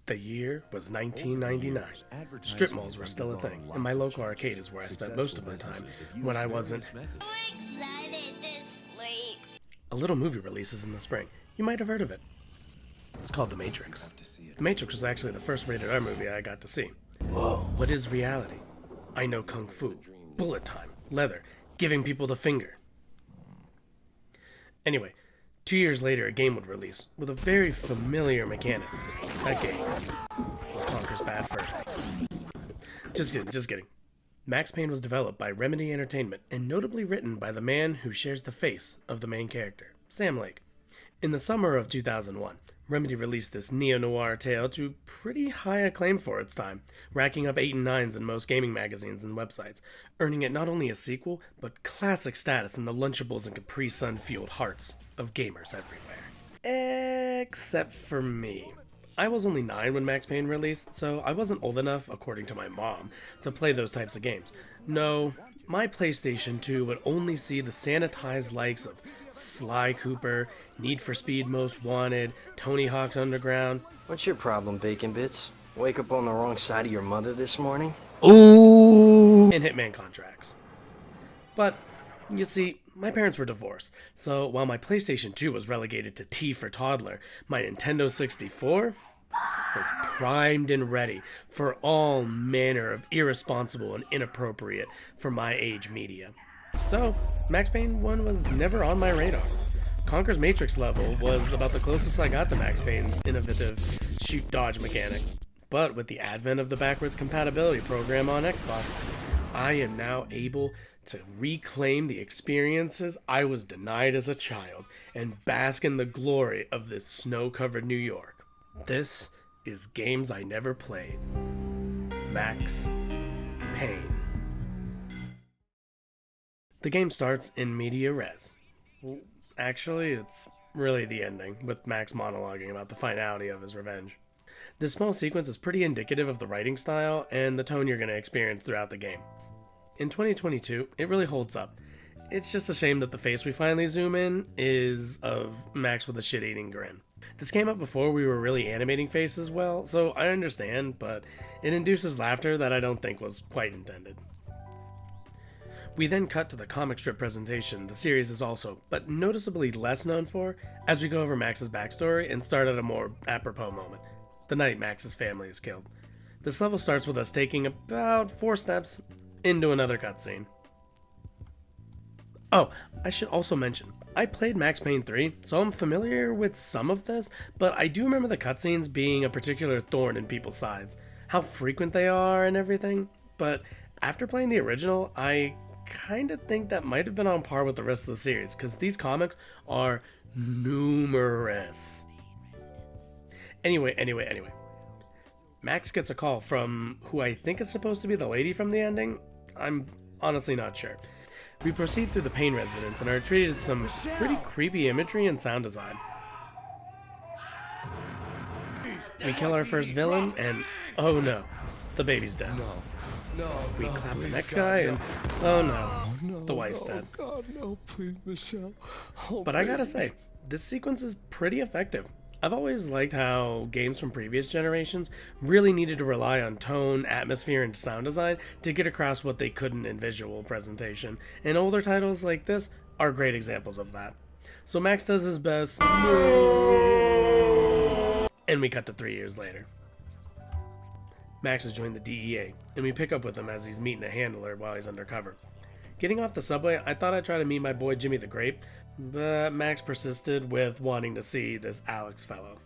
The year was 1999. Strip malls were still a thing, and my local arcade is where I spent most of my time when I wasn't a little movie releases in the spring. You might have heard of it. It's called The Matrix. The Matrix was actually the first rated R movie I got to see. Whoa. What is reality? I know kung fu, bullet time, leather, giving people the finger. Anyway, 2 years later, a game would release with a very familiar mechanic. That game was Conker's Bad Fur Day. Just kidding. Max Payne was developed by Remedy Entertainment and notably written by the man who shares the face of the main character, Sam Lake. In the summer of 2001, Remedy released this neo-noir tale to pretty high acclaim for its time, racking up 8 and 9s in most gaming magazines and websites, earning it not only a sequel, but classic status in the Lunchables and Capri Sun-fueled hearts of gamers everywhere. Except for me. I was only 9 when Max Payne released, so I wasn't old enough, according to my mom, to play those types of games. No, my PlayStation 2 would only see the sanitized likes of Sly Cooper, Need for Speed Most Wanted, Tony Hawk's Underground. What's your problem, Bacon Bits? Wake up on the wrong side of your mother this morning? Ooh! And Hitman contracts. But, you see, my parents were divorced, so while my PlayStation 2 was relegated to T for toddler, my Nintendo 64 was primed and ready for all manner of irresponsible and inappropriate for my age media. So, Max Payne 1 was never on my radar. Conker's Matrix level was about the closest I got to Max Payne's innovative shoot-dodge mechanic. But with the advent of the backwards compatibility program on Xbox, I am now able to reclaim the experiences I was denied as a child and bask in the glory of this snow-covered New York. This is Games I Never Played. Max Payne. The game starts in media res. Actually, it's really the ending, with Max monologuing about the finality of his revenge. This small sequence is pretty indicative of the writing style and the tone you're going to experience throughout the game. In 2022, it really holds up. It's just a shame that the face we finally zoom in is of Max with a shit-eating grin. This came up before we were really animating faces well, so I understand, but it induces laughter that I don't think was quite intended. We then cut to the comic strip presentation the series is also, but noticeably less known for, as we go over Max's backstory and start at a more apropos moment, the night Max's family is killed. This level starts with us taking about 4 steps into another cutscene. Oh, I should also mention, I played Max Payne 3, so I'm familiar with some of this, but I do remember the cutscenes being a particular thorn in people's sides, how frequent they are and everything, but after playing the original, I kinda think that might have been on par with the rest of the series, because these comics are numerous. Anyway. Max gets a call from who I think is supposed to be the lady from the ending. I'm honestly not sure. We proceed through the Payne residence and are treated to some pretty creepy imagery and sound design. We kill our first villain and, oh no, the baby's dead. We clap the next guy and, oh no, the wife's dead. Oh God, no, please, Michelle. Oh, but I gotta say, this sequence is pretty effective. I've always liked how games from previous generations really needed to rely on tone, atmosphere, and sound design to get across what they couldn't in visual presentation, and older titles like this are great examples of that. So Max does his best, and we cut to 3 years later. Max has joined the DEA, and we pick up with him as he's meeting a handler while he's undercover. Getting off the subway, I thought I'd try to meet my boy Jimmy the Grape, but Max persisted with wanting to see this Alex fellow.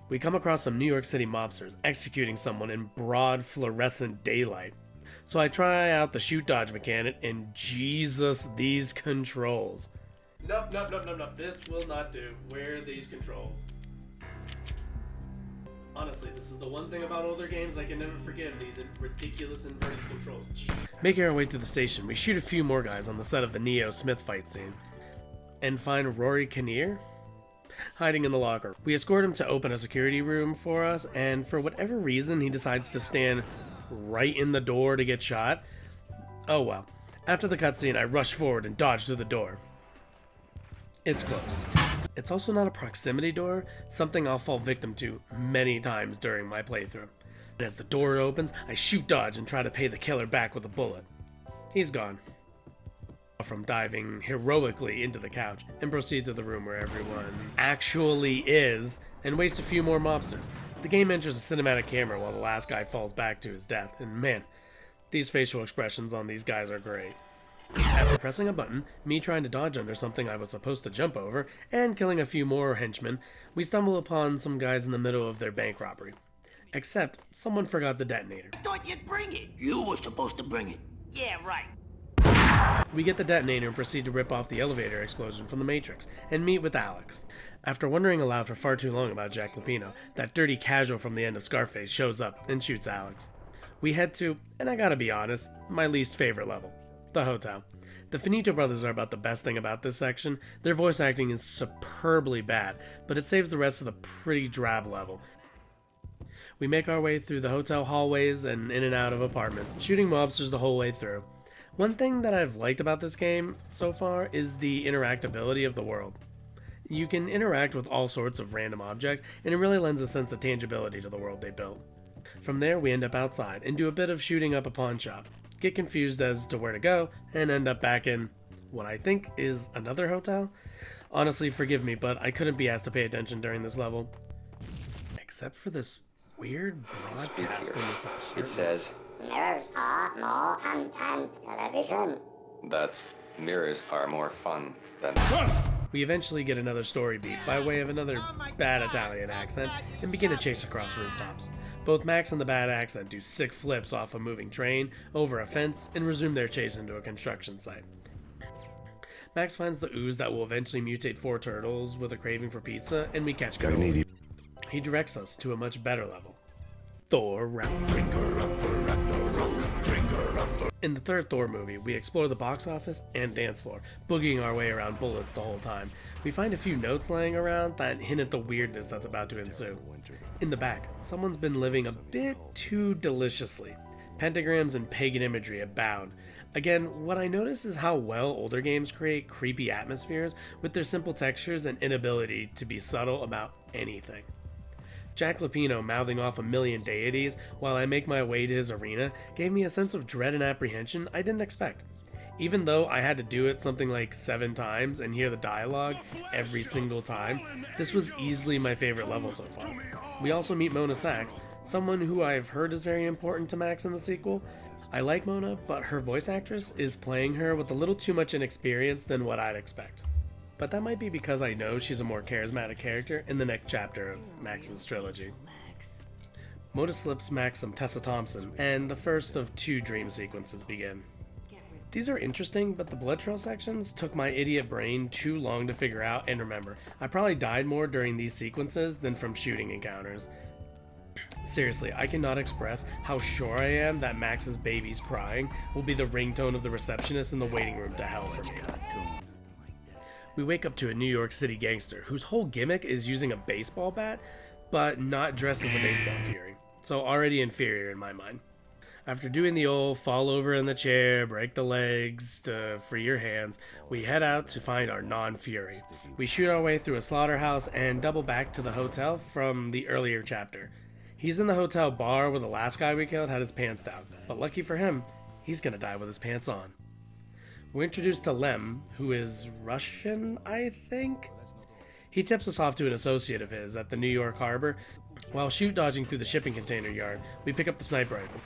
We come across some New York City mobsters executing someone in broad fluorescent daylight. So I try out the shoot-dodge mechanic, and Jesus, these controls. Nope, this will not do. Where are these controls? Honestly, this is the one thing about older games I can never forgive, these ridiculous inverted controls. Making our way through the station, we shoot a few more guys on the set of the Neo Smith fight scene, and find Rory Kinnear hiding in the locker. We escort him to open a security room for us, and for whatever reason, he decides to stand right in the door to get shot. Oh well. After the cutscene, I rush forward and dodge through the door. It's closed. It's also not a proximity door, something I'll fall victim to many times during my playthrough. And as the door opens, I shoot dodge and try to pay the killer back with a bullet. He's gone. From diving heroically into the couch and proceed to the room where everyone actually is and waste a few more mobsters. The game enters a cinematic camera while the last guy falls back to his death, and man, these facial expressions on these guys are great. After pressing a button, me trying to dodge under something I was supposed to jump over, and killing a few more henchmen, we stumble upon some guys in the middle of their bank robbery. Except, someone forgot the detonator. I thought you'd bring it. You were supposed to bring it. Yeah, right. We get the detonator and proceed to rip off the elevator explosion from the Matrix, and meet with Alex. After wondering aloud for far too long about Jack Lupino, that dirty casual from the end of Scarface shows up and shoots Alex. We head to, and I gotta be honest, my least favorite level. The hotel. The Finito brothers are about the best thing about this section. Their voice acting is superbly bad, but it saves the rest of the pretty drab level. We make our way through the hotel hallways and in and out of apartments, shooting mobsters the whole way through. One thing that I've liked about this game so far is the interactability of the world. You can interact with all sorts of random objects, and it really lends a sense of tangibility to the world they built. From there, we end up outside and do a bit of shooting up a pawn shop, get confused as to where to go, and end up back in what I think is another hotel. Honestly, forgive me, but I couldn't be asked to pay attention during this level. Except for this weird broadcast in this apartment. It says, Mirrors are more fun than television. that's mirrors are more fun than... We eventually get another story beat by way of another bad Italian accent and begin a chase across rooftops. Both Max and the bad accent do sick flips off a moving train, over a fence, and resume their chase into a construction site. Max finds the ooze that will eventually mutate four turtles with a craving for pizza, and we catch Cody. He directs us to a much better level. Thor Round. In the third Thor movie, we explore the box office and dance floor, boogieing our way around bullets the whole time. We find a few notes laying around that hint at the weirdness that's about to ensue. In the back, someone's been living a bit too deliciously. Pentagrams and pagan imagery abound. Again, what I notice is how well older games create creepy atmospheres with their simple textures and inability to be subtle about anything. Jack Lupino mouthing off a million deities while I make my way to his arena gave me a sense of dread and apprehension I didn't expect. Even though I had to do it something like 7 times and hear the dialogue every single time, this was easily my favorite level so far. We also meet Mona Sachs, someone who I've heard is very important to Max in the sequel. I like Mona, but her voice actress is playing her with a little too much inexperience than what I'd expect. But that might be because I know she's a more charismatic character in the next chapter of Max's trilogy. Mona slips Max some Tessa Thompson, and the first of 2 dream sequences begin. These are interesting, but the blood trail sections took my idiot brain too long to figure out and remember. I probably died more during these sequences than from shooting encounters. Seriously, I cannot express how sure I am that Max's baby's crying will be the ringtone of the receptionist in the waiting room to hell for me. We wake up to a New York City gangster whose whole gimmick is using a baseball bat, but not dressed as a baseball fury, so already inferior in my mind. After doing the old fall over in the chair, break the legs to free your hands, we head out to find our non-fury. We shoot our way through a slaughterhouse and double back to the hotel from the earlier chapter. He's in the hotel bar where the last guy we killed had his pants down, but lucky for him, he's gonna die with his pants on. We're introduced to Lem, who is Russian, I think? He tips us off to an associate of his at the New York harbor. While shoot dodging through the shipping container yard, we pick up the sniper rifle.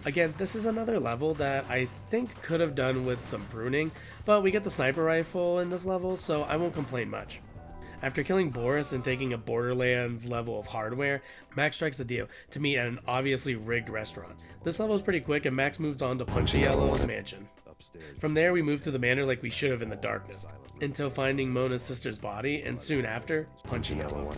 Again, this is another level that I think could have done with some pruning, but we get the sniper rifle in this level, so I won't complain much. After killing Boris and taking a Borderlands level of hardware, Max strikes a deal to meet at an obviously rigged restaurant. This level is pretty quick and Max moves on to Punchy Yellow's mansion. From there, we move to the manor like we should have in the darkness, until finding Mona's sister's body, and soon after, Punchy Yellow.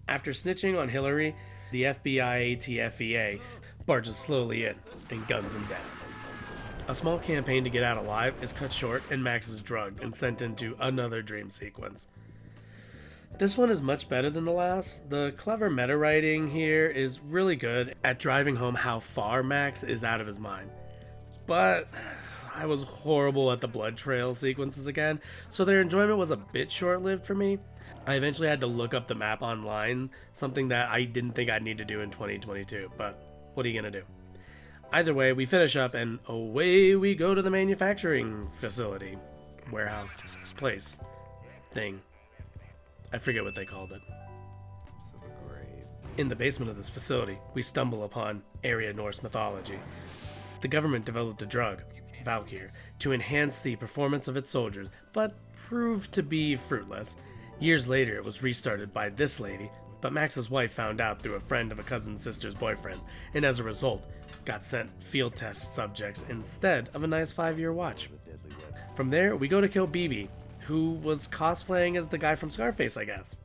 After snitching on Hillary, the FBI ATFEA barges slowly in and guns him down. A small campaign to get out alive is cut short, and Max is drugged and sent into another dream sequence. This one is much better than the last. The clever meta writing here is really good at driving home how far Max is out of his mind. But I was horrible at the blood trail sequences again, so their enjoyment was a bit short-lived for me. I eventually had to look up the map online, something that I didn't think I'd need to do in 2022, but what are you gonna do? Either way, we finish up and away we go to the manufacturing facility, warehouse, place, thing. I forget what they called it. In the basement of this facility, we stumble upon Area Norse mythology. The government developed a drug, Valkyr, to enhance the performance of its soldiers, but proved to be fruitless. Years later, it was restarted by this lady, but Max's wife found out through a friend of a cousin's sister's boyfriend, and as a result, got sent field test subjects instead of a nice 5-year watch. From there, we go to kill BB, who was cosplaying as the guy from Scarface, I guess.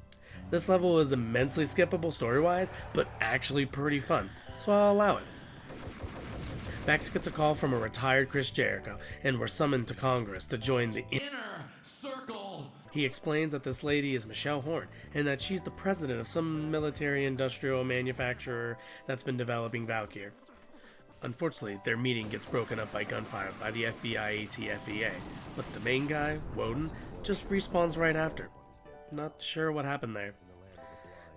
This level is immensely skippable story-wise, but actually pretty fun, so I'll allow it. Max gets a call from a retired Chris Jericho, and we're summoned to Congress to join the Inner Circle. He explains that this lady is Michelle Horn, and that she's the president of some military-industrial manufacturer that's been developing Valkyr. Unfortunately, their meeting gets broken up by gunfire by the FBI ATFEA, but the main guy, Woden, just respawns right after. Not sure what happened there.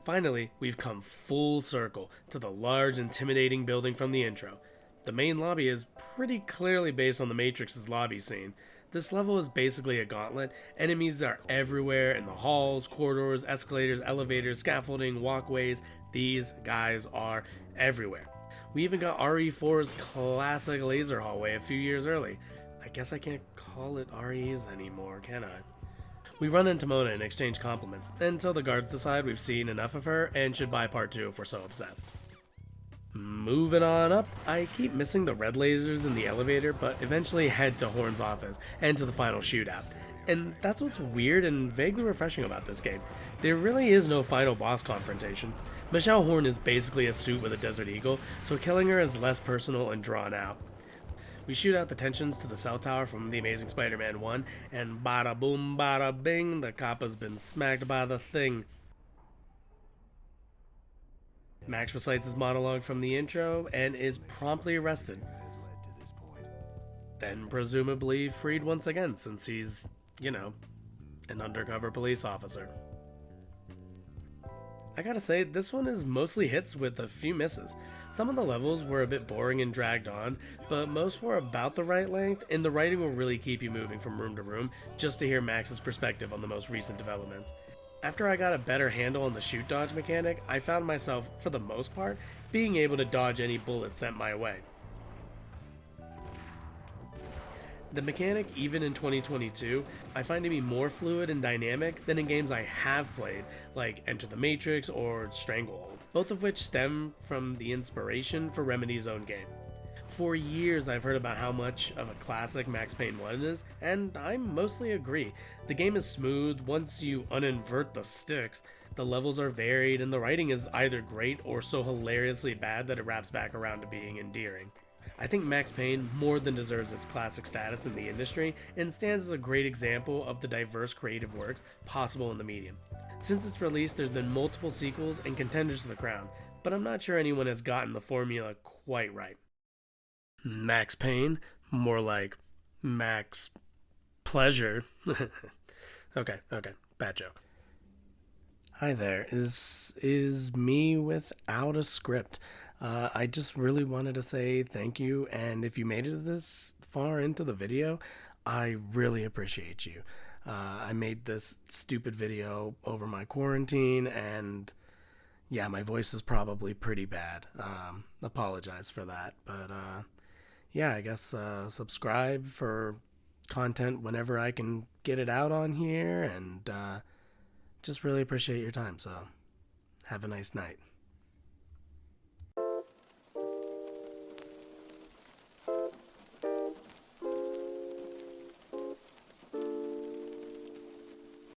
Finally, we've come full circle to the large, intimidating building from the intro. The main lobby is pretty clearly based on the Matrix's lobby scene. This level is basically a gauntlet. Enemies are everywhere in the halls, corridors, escalators, elevators, scaffolding, walkways. These guys are everywhere. We even got RE4's classic laser hallway a few years early. I guess I can't call it REs anymore, can I? We run into Mona and exchange compliments, until the guards decide we've seen enough of her and should buy part 2 if we're so obsessed. Moving on up, I keep missing the red lasers in the elevator, but eventually head to Horn's office and to the final shootout. And that's what's weird and vaguely refreshing about this game. There really is no final boss confrontation. Michelle Horn is basically a suit with a Desert Eagle, so killing her is less personal and drawn out. We shoot out the tensions to the cell tower from The Amazing Spider-Man 1, and bada boom bada bing, the cop has been smacked by the thing. Max recites his monologue from the intro and is promptly arrested. Then presumably freed once again since he's, an undercover police officer. I gotta say, this one is mostly hits with a few misses. Some of the levels were a bit boring and dragged on, but most were about the right length, and the writing will really keep you moving from room to room just to hear Max's perspective on the most recent developments. After I got a better handle on the shoot dodge mechanic, I found myself, for the most part, being able to dodge any bullet sent my way. The mechanic, even in 2022, I find to be more fluid and dynamic than in games I have played, like Enter the Matrix or Stranglehold, both of which stem from the inspiration for Remedy's own game. For years I've heard about how much of a classic Max Payne 1 is, and I mostly agree. The game is smooth once you uninvert the sticks. The levels are varied, and the writing is either great or so hilariously bad that it wraps back around to being endearing. I think Max Payne more than deserves its classic status in the industry and stands as a great example of the diverse creative works possible in the medium. Since its release, there's been multiple sequels and contenders to the crown, but I'm not sure anyone has gotten the formula quite right. Max Payne? More like Max Pleasure. Okay, bad joke. Hi there, is me without a script. I just really wanted to say thank you, and if you made it this far into the video, I really appreciate you. I made this stupid video over my quarantine, and yeah, my voice is probably pretty bad. Apologize for that, but yeah, I guess subscribe for content whenever I can get it out on here, and just really appreciate your time, so have a nice night.